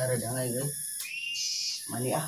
Ada jangan guys. Mani ah.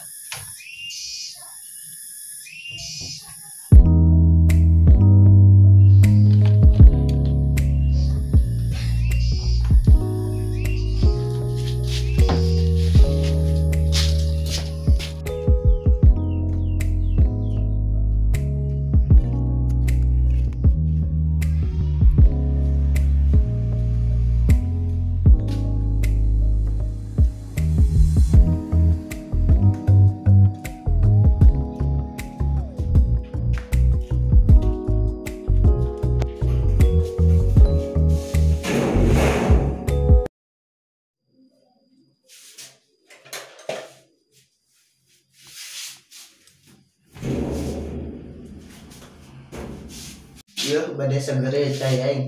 Yuk, badai segera cai aing.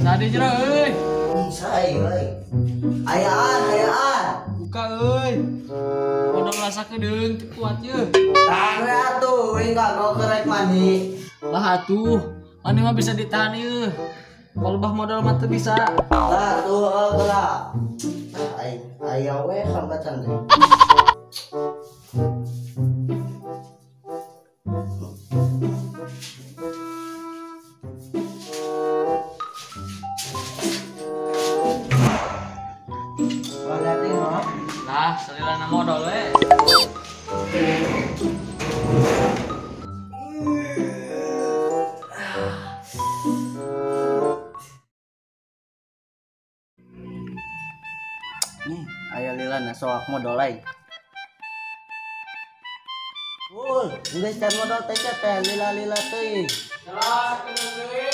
Sadi jero euy. Sai euy. Ayaan. Buka euy. Modal rasa kedeung teu kuat yeuh. Tahan atuh, we enggak kerek mani. Lah atuh, mani mah bisa ditahan yeuh. Kalau bah modal mah teu bisa. Lah tuh geula. Aya we hambatan teh. Lah, salilana modal we. Nih, aya lilana soak modal lain. Geus can modal teh teh lila-lila teuing. Lah, sakedeung deui.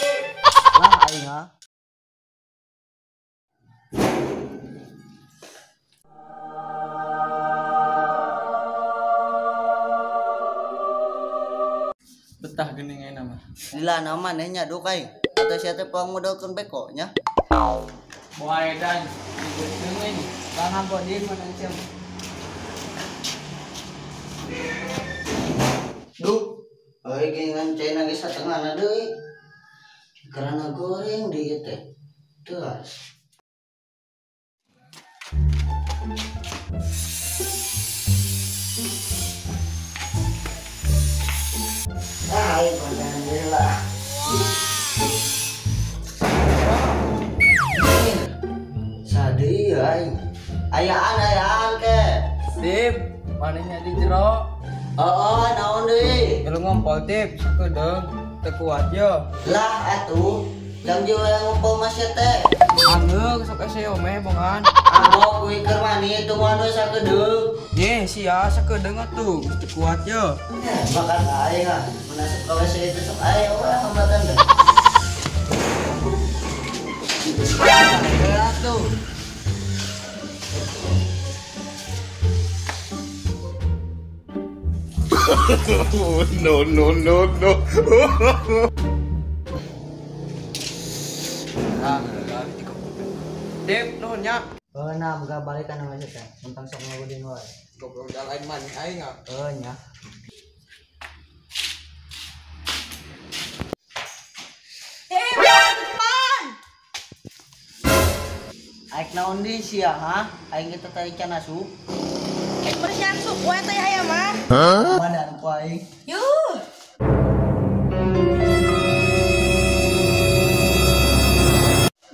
Lah aing ha. Betah geuning ayeuna mah. Lilana maneh nya duk aing. Atuh sia teh puang modalkeun beko nya. Boa edan, digeuskeun we. Bang Ambodin maneh cem. Duh, euy gengan cai geus satengahna deui. Karena goreng di teh. Tuas. Alhamdulillah. Sadi aing. Ayaan ke. Tip, manehnya di jero. Naon deui? Kalau ngompol tip, sakedeung teu kuat yo. Lah atuh, jam jiwa yang ngumpul masih teh. Anggeuk sok SEO meh bongan. Amo kuwi keur mani teu moal sakedeung. Ye, sia sakedeung atuh, teu kuat yo. Makan aing ah. Munasep ka WC itu sok aya we hambatan teh. Atuh. No. Tip, nuhun nya. Nah, muga balikan sama teh. Mentang sok ngagudin wae. Goblok lain maneh aing ah. Nya. Aik naon di sia ha? Aing kita tadi can asup. Bersihan sup we teh aya mah. Mana ku aing? Yuh.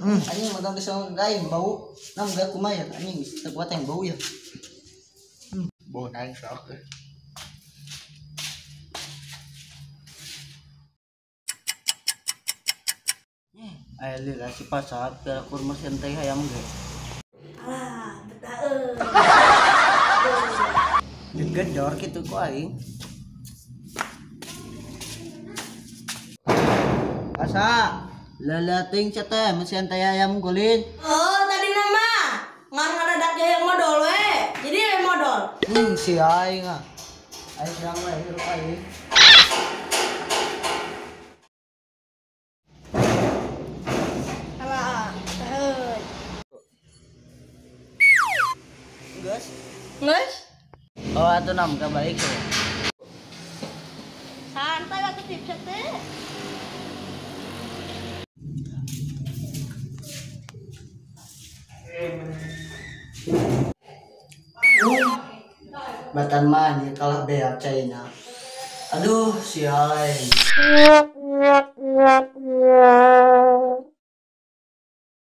Anjing modal bisa gaim bau. Nam gak kumaha ya anjing teu kuat yang bau ya. Bau aing sok. Aya lila si pasar ke kurma teh hayam ge. Alah, betah Digedor kitu ku aing. Asa, lalating ca teh mesin teh ayam gulin. Oh, tadi nama ngar ngadadak yang modal we. Jadi we modal. Si aing ah. Aing sedang we hirup aing. Nges? Oh atuh nam kabaik ya. Santai lah tips teh. Batan mani kalah beak China. Aduh sialai.